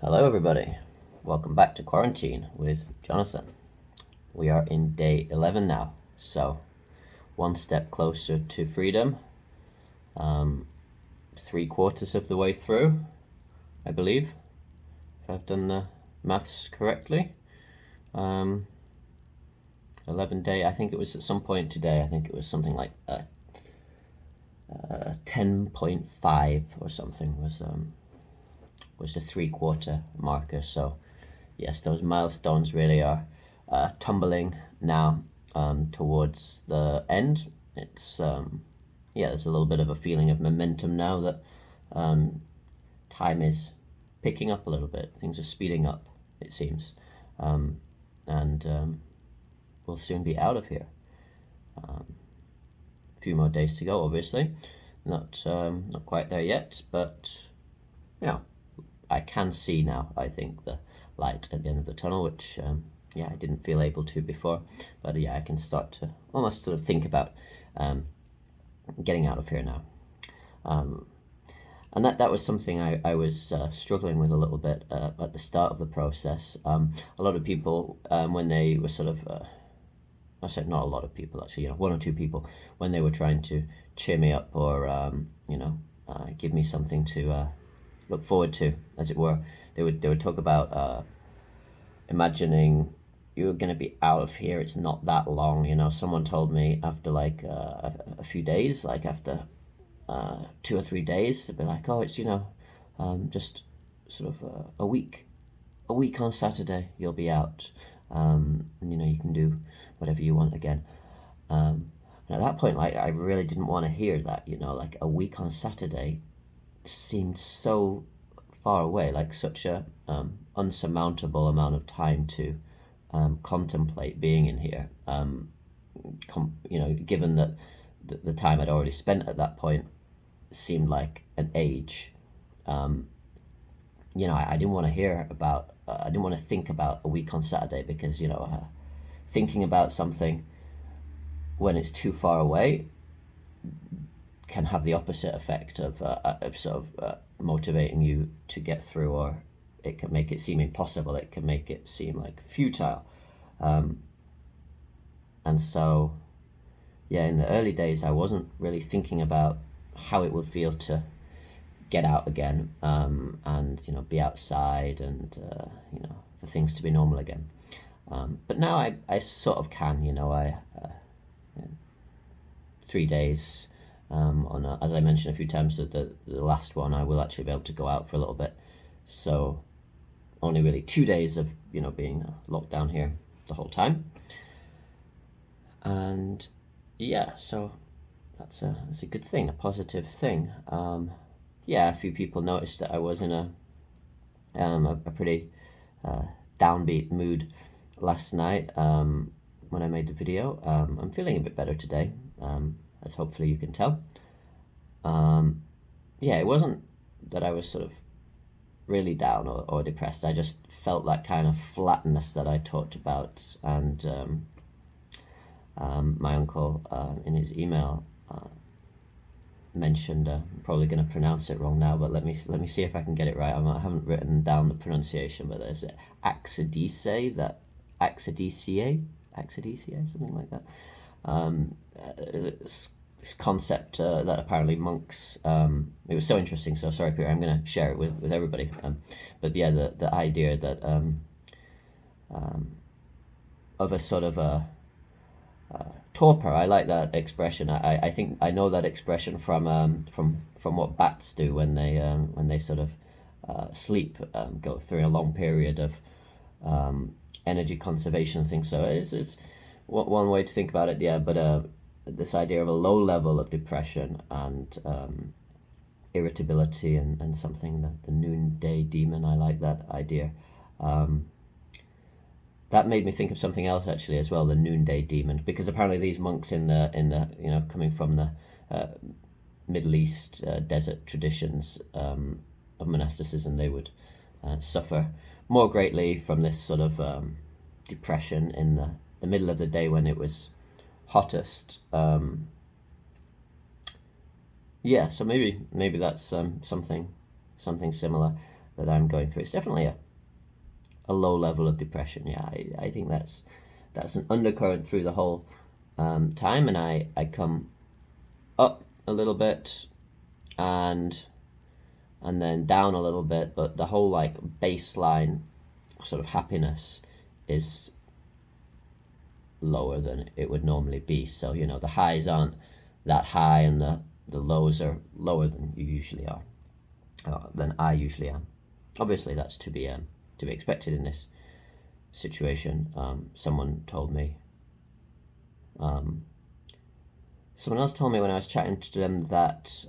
Hello, everybody. Welcome back to Quarantine with Jonathan. We are in day 11 now, so one step closer to freedom. 3/4 of the way through, I believe, if I've done the maths correctly. 11 day, I think it was at some point today, I think it was something like 10.5 or something was the 3/4 marker. So yes, those milestones really are tumbling now towards the end. It's there's a little bit of a feeling of momentum now that time is picking up a little bit. Things are speeding up, it seems, and we'll soon be out of here. A few more days to go, obviously. Not quite there yet, but you know, I can see now, I think, the light at the end of the tunnel, which I didn't feel able to before. But I can start to almost sort of think about getting out of here now. And that was something I was struggling with a little bit at the start of the process. A lot of people, when they were sort of, I said not a lot of people actually, one or two people, when they were trying to cheer me up or give me something to look forward to, as it were, they would talk about imagining you're going to be out of here. It's not that long. Someone told me after like a few days, like after 2 or 3 days, they'd be like, oh, it's just sort of a week on Saturday you'll be out, and you can do whatever you want again. And at that point, like, I really didn't want to hear that. Like a week on Saturday seemed so far away, like such a unsurmountable amount of time to contemplate being in here. Given that the time I'd already spent at that point seemed like an age. I didn't want to hear about. I didn't want to think about a week on Saturday because thinking about something when it's too far away can have the opposite effect of sort of motivating you to get through, or it can make it seem impossible. It can make it seem like futile. And so, in the early days, I wasn't really thinking about how it would feel to get out again, and be outside, and for things to be normal again. But now I sort of can. 3 days. As I mentioned a few times, the last one, I will actually be able to go out for a little bit. So only really 2 days of being locked down here the whole time. And so that's a good thing, a positive thing. A few people noticed that I was in a pretty downbeat mood last night when I made the video. I'm feeling a bit better today, as hopefully you can tell. It wasn't that I was sort of really down or depressed. I just felt that kind of flatness that I talked about, and my uncle in his email mentioned. I'm probably going to pronounce it wrong now, but let me see if I can get it right. I haven't written down the pronunciation, but there's Axadicia, something like that. This concept that apparently monks. It was so interesting. So sorry, Peter. I'm going to share it with everybody. But the idea that of a sort of a torpor. I like that expression. I think I know that expression from what bats do when they sort of sleep, go through a long period of energy conservation things. So it's one way to think about it. But this idea of a low level of depression and irritability and something that the noonday demon. I like that idea. That made me think of something else actually as well, the noonday demon, because apparently these monks in the coming from the Middle East desert traditions of monasticism, they would suffer more greatly from this sort of depression in the middle of the day when it was hottest. So maybe that's something similar. that I'm going through. It's definitely a low level of depression. Yeah, I think that's an undercurrent through the whole time, and I come up a little bit and then down a little bit, but the whole like baseline sort of happiness is lower than it would normally be. So the highs aren't that high, and the lows are lower than you usually are, than I usually am. Obviously, that's to be expected in this situation. Someone else told me when I was chatting to them that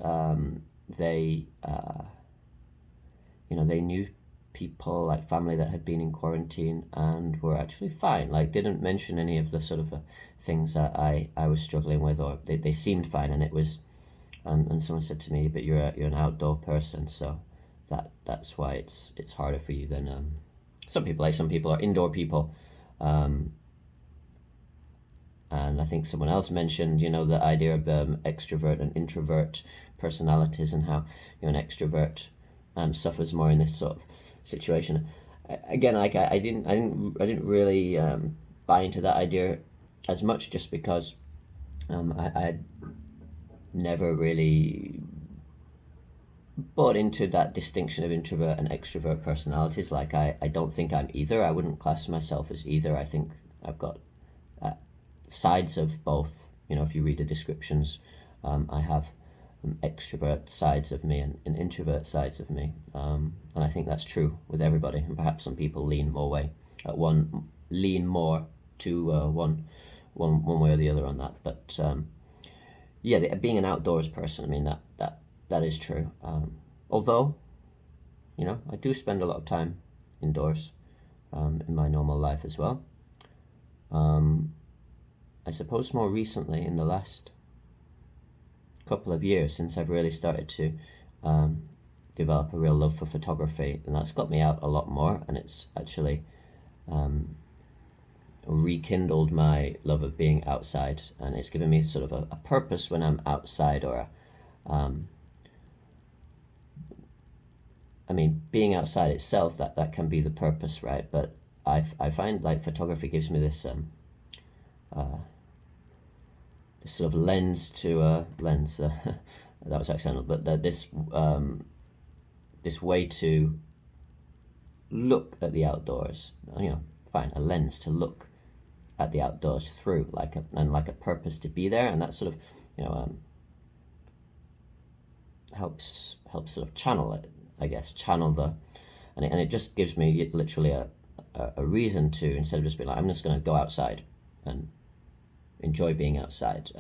they they knew people, like family, that had been in quarantine and were actually fine. Like, didn't mention any of the sort of things that I was struggling with, or they seemed fine. And it was and someone said to me, but you're an outdoor person, so that's why it's harder for you than some people. Like, some people are indoor people. And I think someone else mentioned, the idea of extrovert and introvert personalities, and how an extrovert suffers more in this sort of situation. Again, like I didn't really buy into that idea as much, just because I never really bought into that distinction of introvert and extrovert personalities. Like, I don't think I'm either. I wouldn't class myself as either. I think I've got sides of both. If you read the descriptions, I have extrovert sides of me and introvert sides of me, and I think that's true with everybody. And perhaps some people lean more to one way or the other on that. But yeah, being an outdoors person, I mean, that is true. Although, I do spend a lot of time indoors in my normal life as well. I suppose more recently, in the last couple of years, since I've really started to develop a real love for photography, and that's got me out a lot more, and it's actually rekindled my love of being outside, and it's given me sort of a purpose when I'm outside, or I mean, being outside itself, that can be the purpose, right? But I find like photography gives me this this sort of lens that was accidental, but this way to look at the outdoors, fine, a lens to look at the outdoors through, like a purpose to be there, and that sort of helps sort of channel it, I guess, and it just gives me literally a reason to, instead of just being like, I'm just going to go outside and enjoy being outside,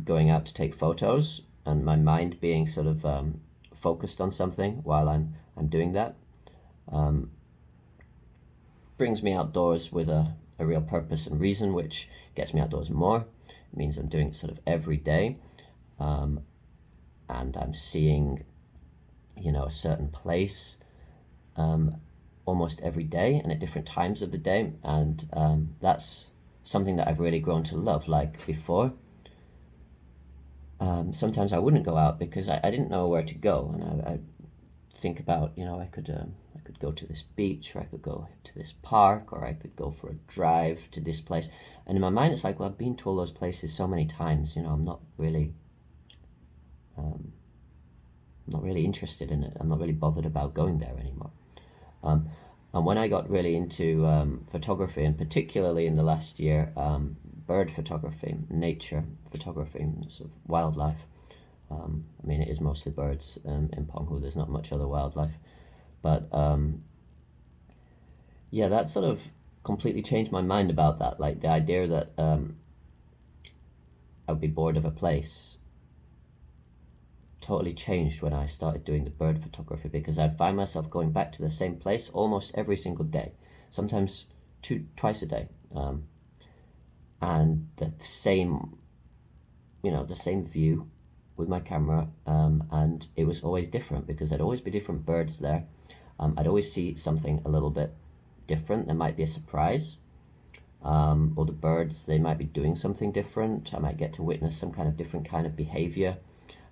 going out to take photos, and my mind being sort of focused on something while I'm doing that, brings me outdoors with a real purpose and reason, which gets me outdoors more. It means I'm doing it sort of every day, and I'm seeing a certain place almost every day and at different times of the day, and that's something that I've really grown to love. Like, before, sometimes I wouldn't go out because I didn't know where to go, and I think about, I could go to this beach, or I could go to this park, or I could go for a drive to this place, and in my mind it's like, well, I've been to all those places so many times, I'm not really interested in it. I'm not really bothered about going there anymore. And when I got really into photography, and particularly in the last year, bird photography, nature photography, sort of wildlife. I mean, it is mostly birds in Penghu. There's not much other wildlife. But yeah, that sort of completely changed my mind about that. Like, the idea that I would be bored of a place totally changed when I started doing the bird photography, because I'd find myself going back to the same place almost every single day, sometimes twice a day, and the same view with my camera, and it was always different, because there'd always be different birds there. I'd always see something a little bit different. There might be a surprise, or the birds, they might be doing something different. I might get to witness some kind of different kind of behavior.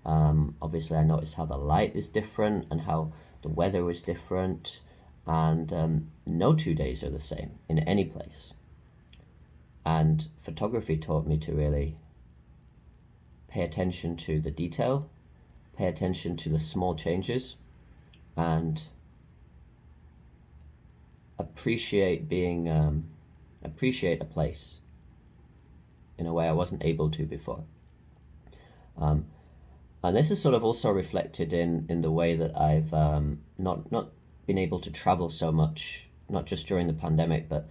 Obviously, I noticed how the light is different and how the weather was different, and no 2 days are the same in any place. And photography taught me to really pay attention to the detail, pay attention to the small changes, and appreciate a place in a way I wasn't able to before. Um, and this is sort of also reflected in the way that I've not been able to travel so much, not just during the pandemic, but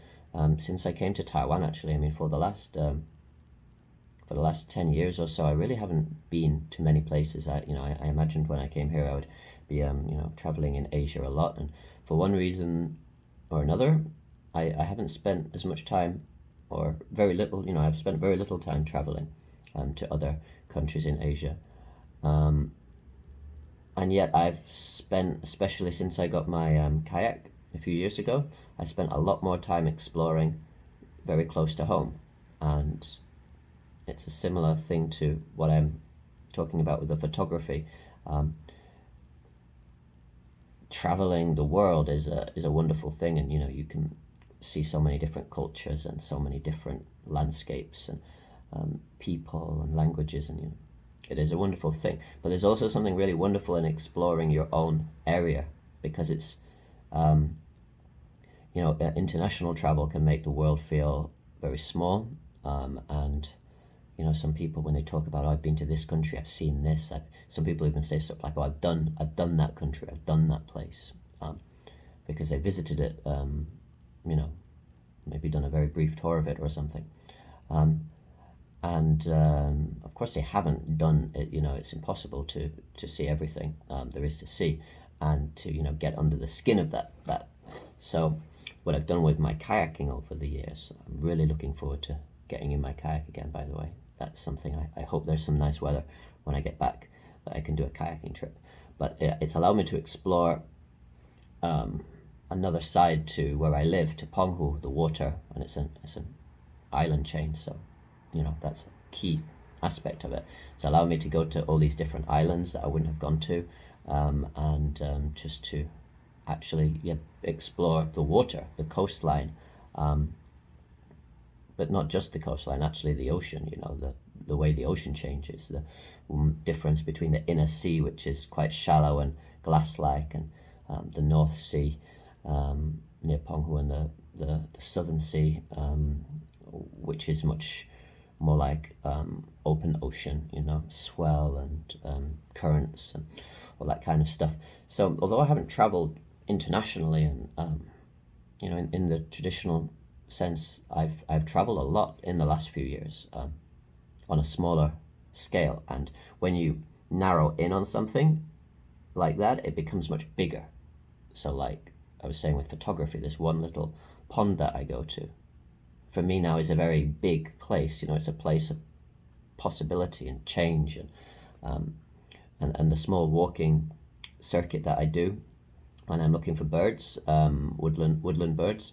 since I came to Taiwan. Actually, I mean, for the last 10 years or so, I really haven't been to many places. I imagined when I came here I would be traveling in Asia a lot, and for one reason or another, I haven't spent as much time, or very little. I've spent very little time traveling to other countries in Asia. Um, and yet I've spent, especially since I got my kayak a few years ago, I spent a lot more time exploring very close to home. And it's a similar thing to what I'm talking about with the photography. Um, Traveling the world is a wonderful thing, and you can see so many different cultures and so many different landscapes and people and languages, and it is a wonderful thing. But there's also something really wonderful in exploring your own area, because it's um, international travel can make the world feel very small, and some people, when they talk about, oh, I've been to this country, I've seen this. Some people even say stuff like, oh, I've done that country, I've done that place, because they visited it, maybe done a very brief tour of it or something. Um, and of course, they haven't done it. It's impossible to see everything there is to see, and to get under the skin of that. So, what I've done with my kayaking over the years, I'm really looking forward to getting in my kayak again. By the way, that's something I hope there's some nice weather when I get back that I can do a kayaking trip. But it's allowed me to explore another side to where I live, to Penghu, the water, and it's an island chain. So that's a key aspect of it. It's allowed me to go to all these different islands that I wouldn't have gone to, and just to actually explore the water, the coastline, um, but not just the coastline, actually the ocean. The way the ocean changes, the difference between the inner sea, which is quite shallow and glass-like, and the North Sea near Penghu, and the Southern Sea, which is much more like open ocean, swell and currents and all that kind of stuff. So although I haven't traveled internationally, and in the traditional sense, I've traveled a lot in the last few years, on a smaller scale. And when you narrow in on something like that, it becomes much bigger. So, like I was saying with photography, this one little pond that I go to, for me now, is a very big place. It's a place of possibility and change, um, and the small walking circuit that I do when I'm looking for birds, woodland birds.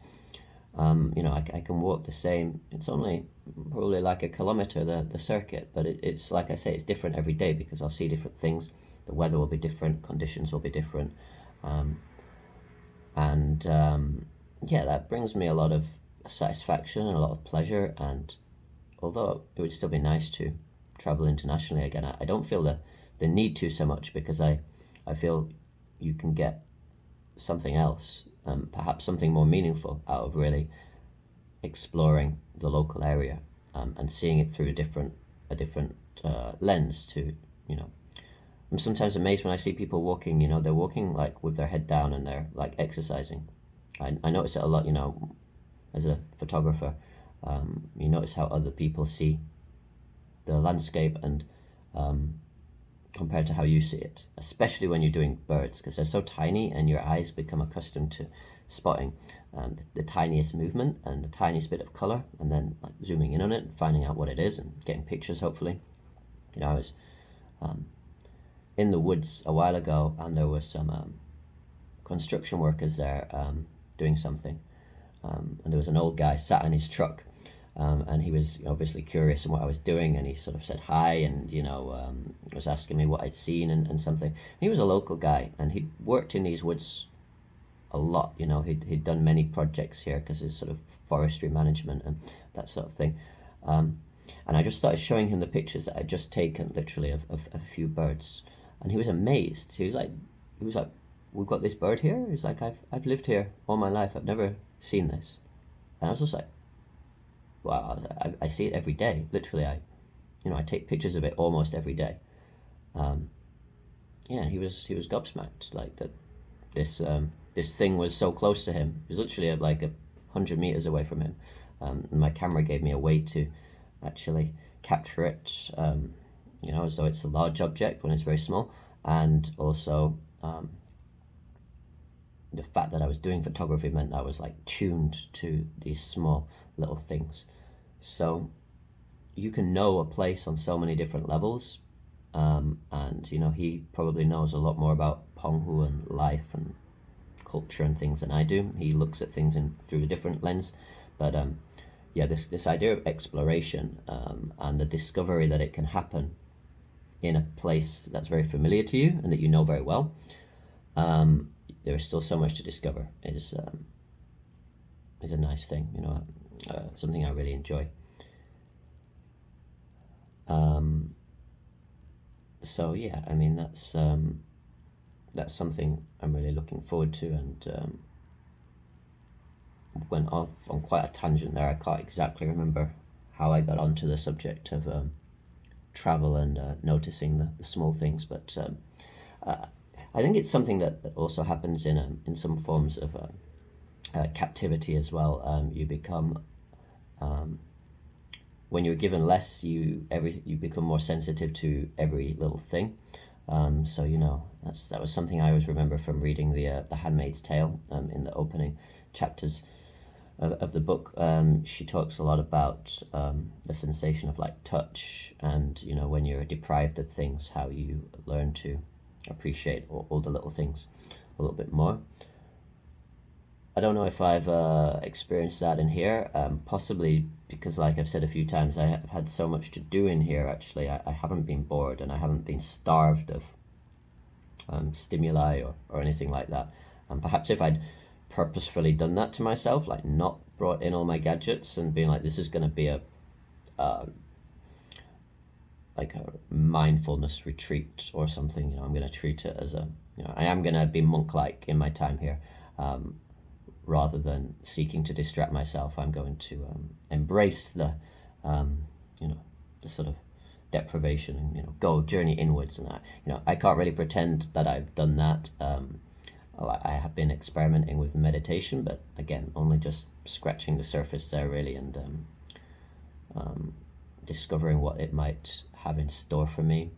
I can walk the same. It's only probably like a kilometer, the circuit, but it's like I say, it's different every day, because I'll see different things. The weather will be different, conditions will be different, um, and yeah, that brings me a lot of satisfaction and a lot of pleasure. And although it would still be nice to travel internationally again, I don't feel the need to so much, because I feel you can get something else, perhaps something more meaningful, out of really exploring the local area, and seeing it through a different lens. To I'm sometimes amazed when I see people walking. They're walking like with their head down, and they're like exercising. I notice it a lot. As a photographer, you notice how other people see the landscape, and compared to how you see it, especially when you're doing birds, because they're so tiny, and your eyes become accustomed to spotting the tiniest movement and the tiniest bit of color, and then like zooming in on it and finding out what it is and getting pictures, hopefully. I was in the woods a while ago, and there was some construction workers there doing something, and there was an old guy sat in his truck, and he was obviously curious in what I was doing, and he sort of said hi, and was asking me what I'd seen and something. He was a local guy, and he'd worked in these woods a lot. He'd done many projects here because it's sort of forestry management and that sort of thing. And I just started showing him the pictures that I'd just taken, literally, of a few birds, and he was amazed. He was like, "We've got this bird here." He's like, "I've lived here all my life. I've never seen this." And I was just like, "Wow, I see it every day. Literally, I take pictures of it almost every day." Um, yeah, he was gobsmacked, like that. This thing was so close to him. It was literally like 100 meters away from him. And my camera gave me a way to actually capture it, as though it's a large object when it's very small, and also the fact that I was doing photography meant I was like tuned to these small little things. So you can know a place on so many different levels, and he probably knows a lot more about Penghu and life and culture and things than I do. He looks at things through a different lens, but yeah, this idea of exploration, and the discovery that it can happen in a place that's very familiar to you and that you know very well. There is still so much to discover. Is a nice thing, something I really enjoy. So yeah, I mean that's something I'm really looking forward to, and went off on quite a tangent there. I can't exactly remember how I got onto the subject of travel and noticing the small things, but I think it's something that also happens in some forms of captivity as well. You become when you're given less, you become more sensitive to every little thing. So that was something I always remember from reading the Handmaid's Tale, in the opening chapters of the book. She talks a lot about the sensation of like touch, and when you're deprived of things, how you learn to appreciate all the little things a little bit more. I don't know if I've experienced that in here, possibly because, like I've said a few times, I have had so much to do in here. Actually, I haven't been bored, and I haven't been starved of stimuli or anything like that. And perhaps if I'd purposefully done that to myself, like not brought in all my gadgets and being like, this is going to be a like a mindfulness retreat or something, I'm going to treat it as I am going to be monk-like in my time here. Rather than seeking to distract myself, I'm going to embrace the sort of deprivation, and go journey inwards. And I can't really pretend that I've done that. I have been experimenting with meditation, but again, only just scratching the surface there, really, and discovering what it might have in store for me.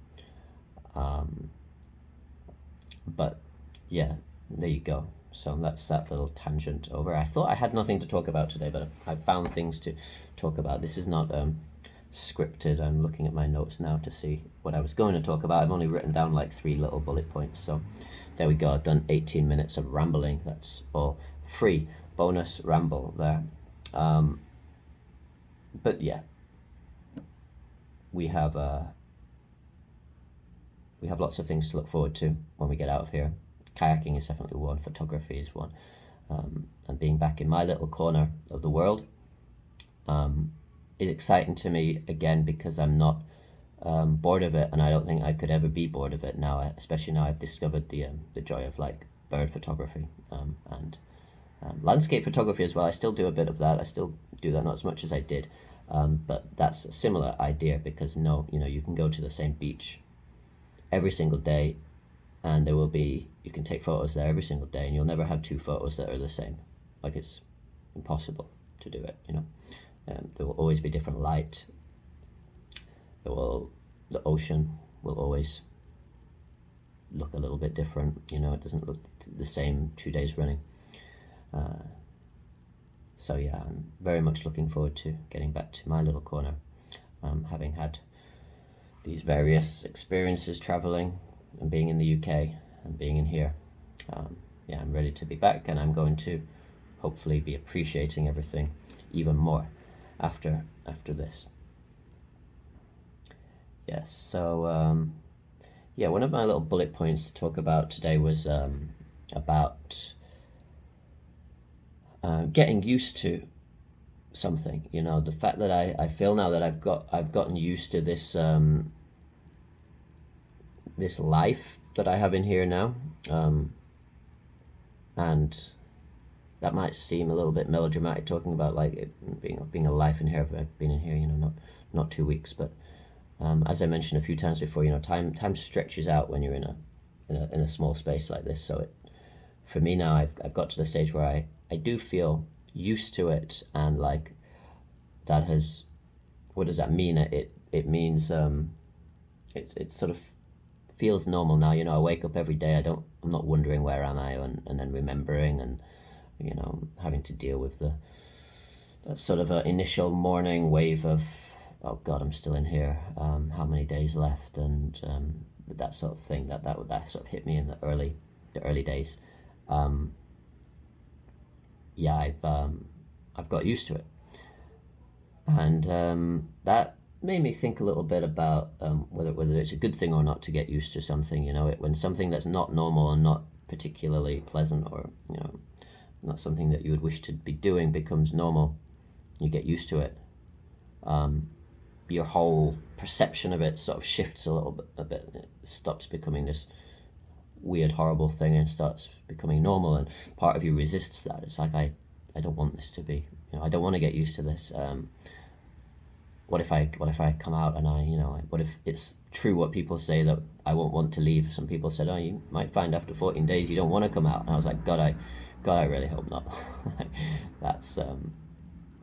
But yeah, there you go. So that's that little tangent over. I thought I had nothing to talk about today, but I found things to talk about. This is not scripted. I'm looking at my notes now to see what I was going to talk about. I've only written down like 3 little bullet points. So there we go. I've done 18 minutes of rambling. That's all free bonus ramble there. But yeah, we have lots of things to look forward to when we get out of here. Kayaking is definitely one. Photography is one. And being back in my little corner of the world is exciting to me, again, because I'm not bored of it, and I don't think I could ever be bored of it now, especially now I've discovered the joy of like bird photography, and landscape photography as well. I still do a bit of that. I still do that, not as much as I did, but that's a similar idea, because you can go to the same beach every single day, and you can take photos there every single day, and you'll never have 2 photos that are the same. Like, it's impossible to do it. There will always be different light. The ocean will always look a little bit different. It doesn't look the same 2 days running. So yeah, I'm very much looking forward to getting back to my little corner, having had these various experiences traveling and being in the UK and being in here. Yeah, I'm ready to be back, and I'm going to hopefully be appreciating everything even more. after this. Yes. So yeah, one of my little bullet points to talk about today was about getting used to something. You know, the fact that I feel now that I've gotten used to this this life that I have in here now, and that might seem a little bit melodramatic talking about like it being a life in here. I've been in here, you know, not 2 weeks, but as I mentioned a few times before, you know, time stretches out when you're in a small space like this. So for me now, I've got to the stage where I do feel used to it, and like that has, what does that mean? It means it sort of feels normal now. You know, I wake up every day. I'm not wondering where am I, and then remembering, and you know, having to deal with that sort of initial morning wave of, oh God, I'm still in here. How many days left, and that sort of thing. That sort of hit me in the early days. Yeah, I've got used to it, and that made me think a little bit about whether it's a good thing or not to get used to something. You know, when something that's not normal and not particularly pleasant, or you know, not something that you would wish to be doing, becomes normal, you get used to it. Your whole perception of it sort of shifts a bit. It stops becoming this weird, horrible thing and starts becoming normal. And part of you resists that. It's like I don't want this to be. You know, I don't want to get used to this. What if I come out and what if it's true what people say that I won't want to leave? Some people said, oh, you might find after 14 days you don't want to come out. And I was like, God, I really hope not. That's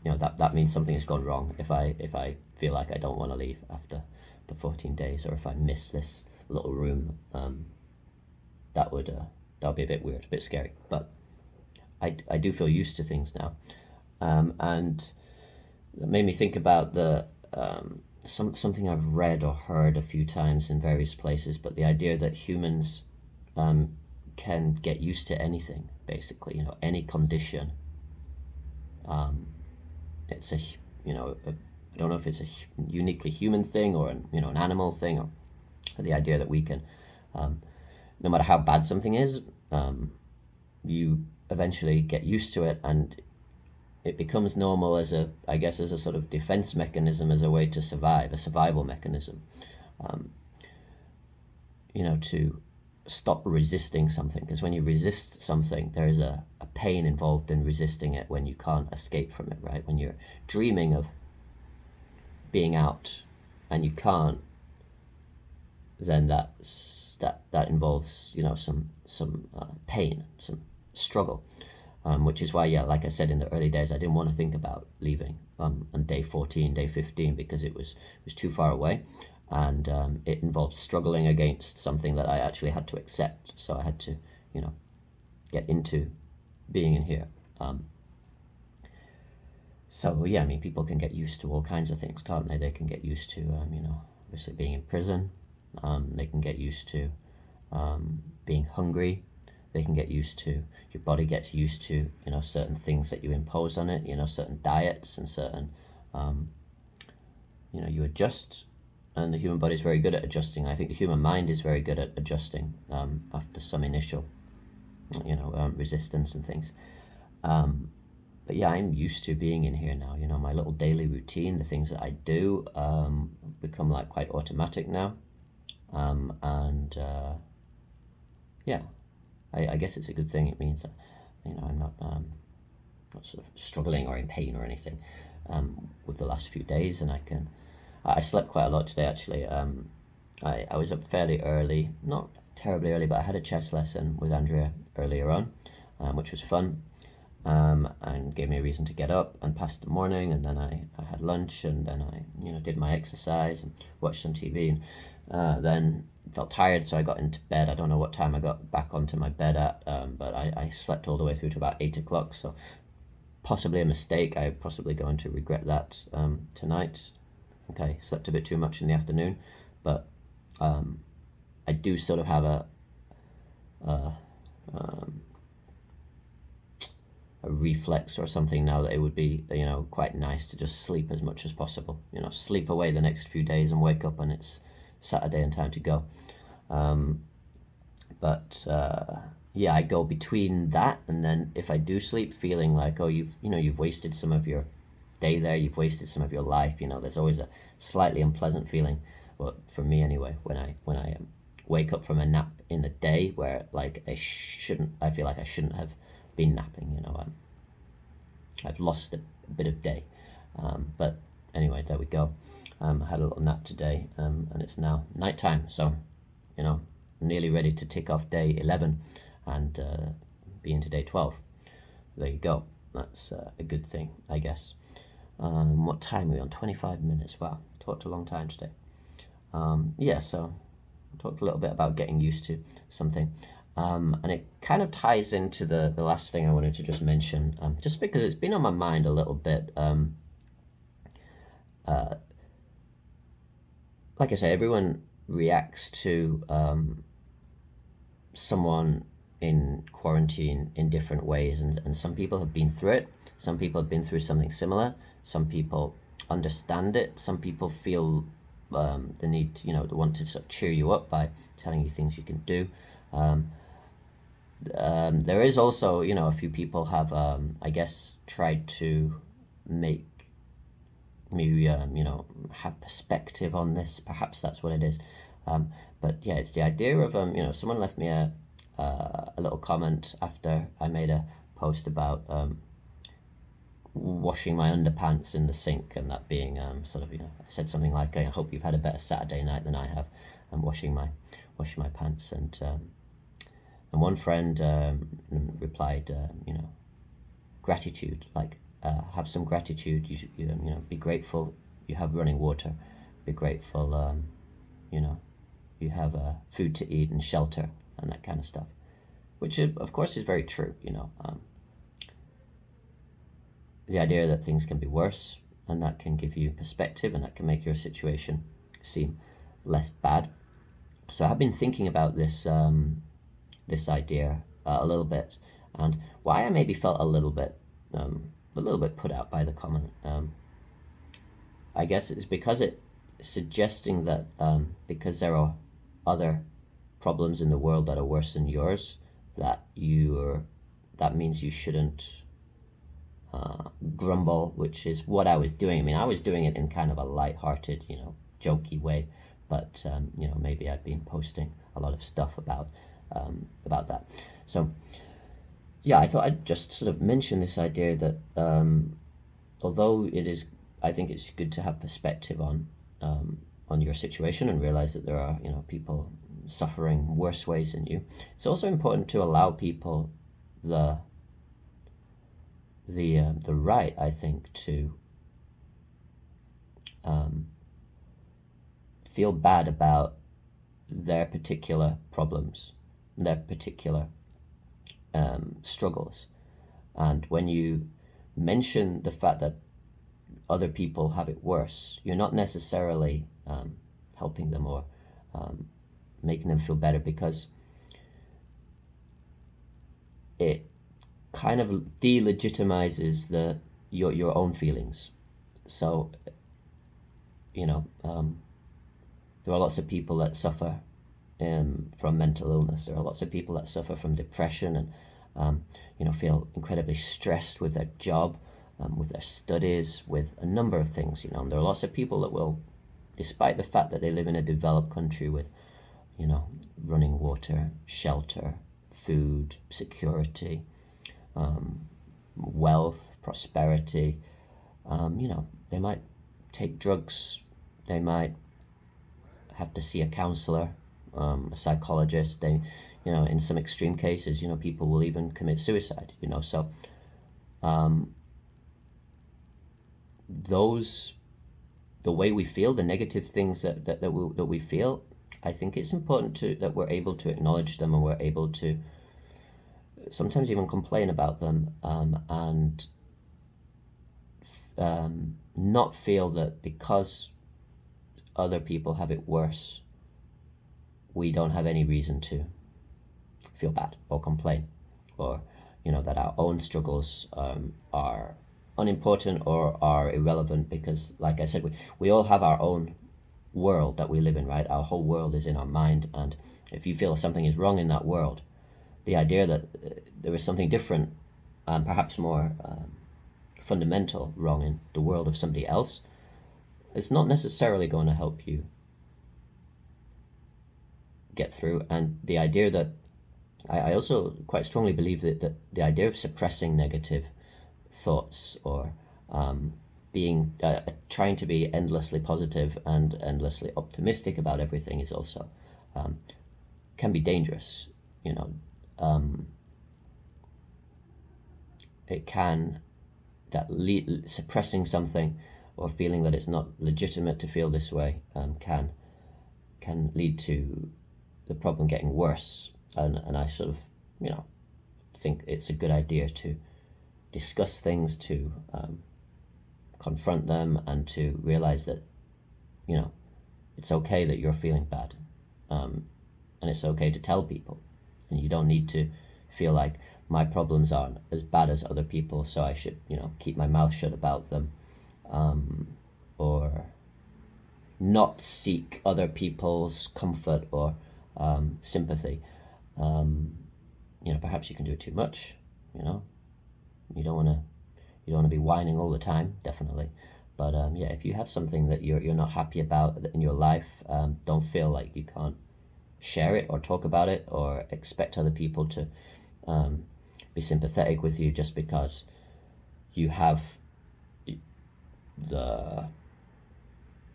you know, that means something has gone wrong if I feel like I don't want to leave after the 14 days, or if I miss this little room. That would be a bit weird, a bit scary. But I do feel used to things now, and it made me think about something I've read or heard a few times in various places, but the idea that humans can get used to anything, basically, you know, any condition. It's a, you know, I don't know if it's a uniquely human thing or an animal thing, or the idea that we can, no matter how bad something is, you eventually get used to it, and it becomes normal as a sort of defense mechanism, as a way to survive, a survival mechanism. You know, to stop resisting something, because when you resist something, there is a pain involved in resisting it when you can't escape from it, right? When you're dreaming of being out and you can't, then that involves, you know, some pain, some struggle, which is why, yeah, like I said, in the early days I didn't want to think about leaving on day 14, day 15, because it was too far away, and it involved struggling against something that I actually had to accept. So I had to, you know, get into being in here. So yeah, I mean, people can get used to all kinds of things, can't they? They can get used to, you know, obviously being in prison. They can get used to being hungry. They can get used to, your body gets used to, you know, certain things that you impose on it, you know, certain diets and certain, you know, you adjust. And the human body is very good at adjusting. I think the human mind is very good at adjusting after some initial, you know, resistance and things. But yeah, I'm used to being in here now. You know, my little daily routine, the things that I do, become like quite automatic now. And yeah, I guess it's a good thing. It means that, you know, I'm not sort of struggling or in pain or anything with the last few days, and I slept quite a lot today, actually. I was up fairly early, not terribly early, but I had a chess lesson with Andrea earlier on, which was fun, and gave me a reason to get up and pass the morning. And then I had lunch, and then I, you know, did my exercise and watched some TV, and then felt tired, so I got into bed. I don't know what time I got back onto my bed at, but I slept all the way through to about 8 o'clock, so possibly a mistake. I'm possibly going to regret that tonight. Okay, slept a bit too much in the afternoon, but I do sort of have a reflex or something now that it would be, you know, quite nice to just sleep as much as possible. You know, sleep away the next few days and wake up and it's Saturday and time to go. But yeah, I go between that and then if I do sleep, feeling like, oh, you've wasted some of your day there, you've wasted some of your life. You know, there's always a slightly unpleasant feeling, well, for me anyway, when I wake up from a nap in the day where like I feel like I shouldn't have been napping. You know, I've lost a bit of day. But anyway, there we go. I had a little nap today, and it's now nighttime, so you know, nearly ready to tick off day 11 and be into day 12. There you go. That's a good thing, I guess. What time are we on? 25 minutes. Wow, talked a long time today. Yeah, so I talked a little bit about getting used to something. And it kind of ties into the last thing I wanted to just mention, just because it's been on my mind a little bit. Like I say, everyone reacts to someone in quarantine in different ways, and some people have been through it, some people have been through something similar, some people understand it, some people feel the need to, they want to sort of cheer you up by telling you things you can do. There is also, a few people have, I guess, tried to make me, have perspective on this. Perhaps that's what it is. But yeah, it's the idea of, someone left me a little comment after I made a post about washing my underpants in the sink, and that being sort of, I said something like, I hope you've had a better Saturday night than I have. I'm washing my pants, and one friend replied, gratitude, like have some gratitude. You be grateful you have running water. Be grateful, you have food to eat and shelter and that kind of stuff, which of course is very true. The idea that things can be worse, and that can give you perspective, and that can make your situation seem less bad. So I've been thinking about this idea a little bit, and why I maybe felt a little bit put out by the comment. I guess it's because it's suggesting that because there are other problems in the world that are worse than yours, that means you shouldn't grumble, which is what I was doing. I mean, I was doing it in kind of a light-hearted, jokey way, but maybe I'd been posting a lot of stuff about that. So yeah, I thought I'd just sort of mention this idea that although I think it's good to have perspective on your situation and realize that there are people suffering worse ways than you. It's also important to allow people the right, I think, to feel bad about their particular problems, their particular struggles. And when you mention the fact that other people have it worse, you're not necessarily helping them or making them feel better, because it kind of delegitimizes your own feelings. So there are lots of people that suffer from mental illness. There are lots of people that suffer from depression and feel incredibly stressed with their job, with their studies, with a number of things. And there are lots of people that will, despite the fact that they live in a developed country with running water, shelter, food, security, wealth, prosperity, they might take drugs, they might have to see a counselor, a psychologist. They, in some extreme cases, people will even commit suicide. So the way we feel, the negative things that we feel, I think it's important that we're able to acknowledge them, and we're able to sometimes even complain about them, and not feel that because other people have it worse, we don't have any reason to feel bad or complain or that our own struggles are unimportant or are irrelevant, because, like I said, we all have our own world that we live in, right? Our whole world is in our mind, and if you feel something is wrong in that world, the idea that there is something different and perhaps more fundamental wrong in the world of somebody else, it's not necessarily going to help you get through. And the idea that I also quite strongly believe that the idea of suppressing negative thoughts, or being trying to be endlessly positive and endlessly optimistic about everything, is also can be dangerous. It can suppressing something, or feeling that it's not legitimate to feel this way, can lead to the problem getting worse. And I sort of think it's a good idea to discuss things, to confront them, and to realize that it's okay that you're feeling bad, and it's okay to tell people, and you don't need to feel like my problems aren't as bad as other people, so I should keep my mouth shut about them, or not seek other people's comfort or sympathy. Perhaps you can do it too much. You don't want to be whining all the time, definitely. But if you have something that you're not happy about in your life, don't feel like you can't share it or talk about it, or expect other people to be sympathetic with you just because you have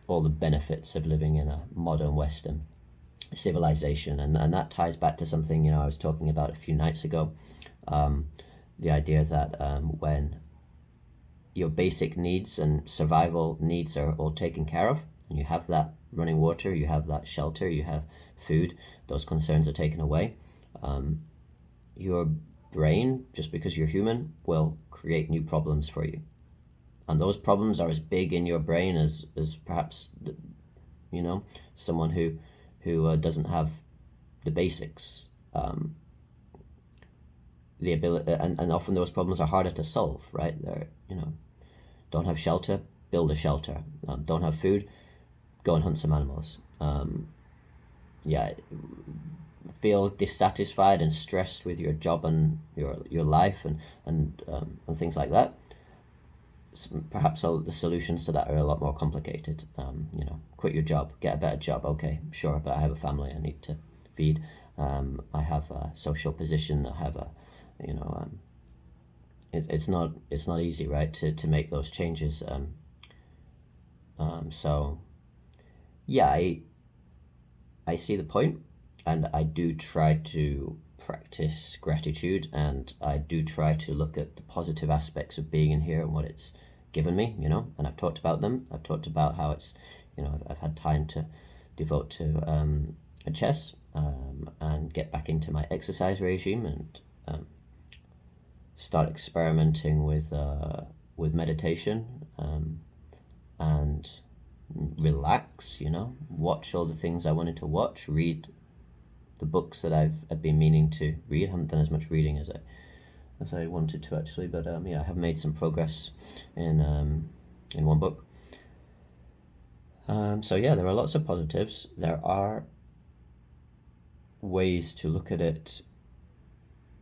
all the benefits of living in a modern Western civilization. And that ties back to something I was talking about a few nights ago. The idea that when your basic needs and survival needs are all taken care of, and you have that running water, you have that shelter, you have food, those concerns are taken away, your brain, just because you're human, will create new problems for you. And those problems are as big in your brain as perhaps someone who doesn't have the basics. The ability, and often those problems are harder to solve, right? They're don't have shelter, build a shelter. Don't have food, go and hunt some animals. Feel dissatisfied and stressed with your job and your life and things like that. Perhaps the solutions to that are a lot more complicated. Quit your job, get a better job. Okay, sure, but I have a family I need to feed. I have a social position. I have it's not easy, right, to make those changes. So yeah, I see the point, and I do try to practice gratitude, and I do try to look at the positive aspects of being in here and what it's given me, and I've talked about them. I've talked about how it's, I've had time to devote to chess, and get back into my exercise regime, and start experimenting with meditation, and relax, watch all the things I wanted to watch, read the books that I've been meaning to read. I haven't done as much reading as I wanted to, actually, but I have made some progress in one book. So yeah, there are lots of positives. There are ways to look at it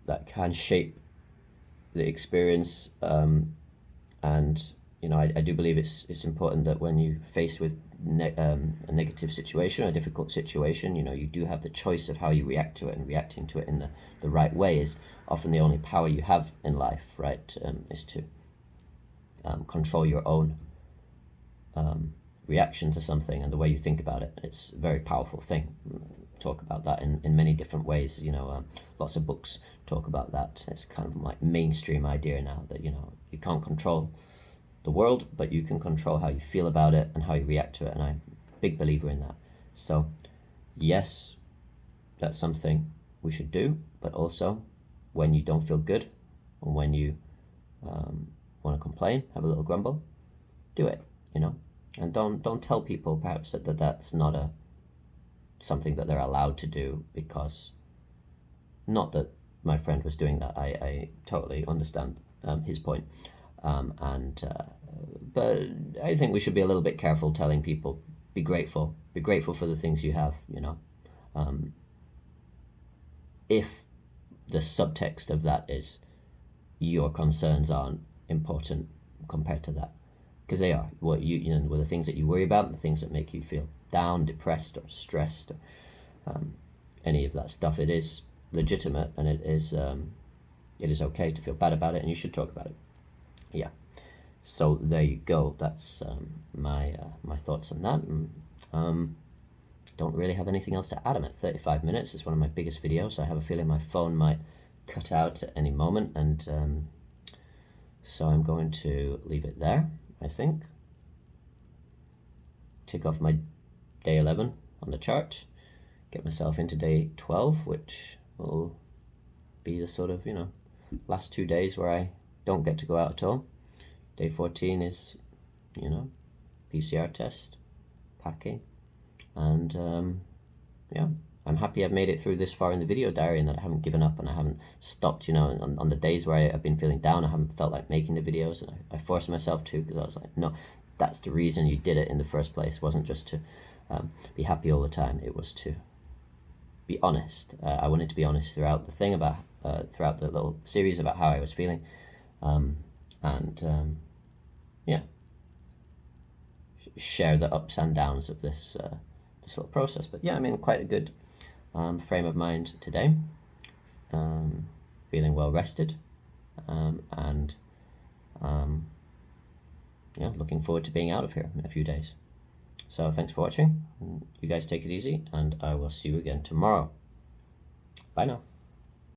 that can shape the experience, and I do believe it's important that when you face with a negative situation, a difficult situation, you do have the choice of how you react to it, and reacting to it in the right way is often the only power you have in life, right? Is to control your own reaction to something and the way you think about it. It's a very powerful thing. Talk about that in many different ways. Lots of books talk about that. It's kind of like mainstream idea now that you can't control the world, but you can control how you feel about it and how you react to it, and I'm a big believer in that. So yes, that's something we should do, but also when you don't feel good, or when you want to complain, have a little grumble, do it, and don't tell people perhaps that's not something that they're allowed to do, because not that my friend was doing that. I totally understand his point. But I think we should be a little bit careful telling people, be grateful. Be grateful for the things you have, you know. If the subtext of that is your concerns aren't important compared to that, because they are. What you know, the things that you worry about, the things that make you feel down, depressed, or stressed, or any of that stuff, it is legitimate, and it is okay to feel bad about it, and you should talk about it. Yeah. So there you go. That's my thoughts on that. And, don't really have anything else to add. I'm at 35 minutes. It's one of my biggest videos. I have a feeling my phone might cut out at any moment, and so I'm going to leave it there, I think. Tick off my day 11 on the chart, get myself into day 12, which will be the sort of, you know, last 2 days where I don't get to go out at all. Day 14 is, you know, PCR test, packing, and yeah, I'm happy I've made it through this far in the video diary, and that I haven't given up and I haven't stopped. You know, on the days where I've been feeling down, I haven't felt like making the videos, and I forced myself to, because I was like, no, that's the reason you did it in the first place. It wasn't just to be happy all the time. It was to be honest. I wanted to be honest throughout the thing about throughout the little series about how I was feeling, and yeah, share the ups and downs of this this little process. But yeah, I'm in quite a good frame of mind today, feeling well rested, and yeah, looking forward to being out of here in a few days. So thanks for watching. You guys take it easy, and I will see you again tomorrow. Bye now.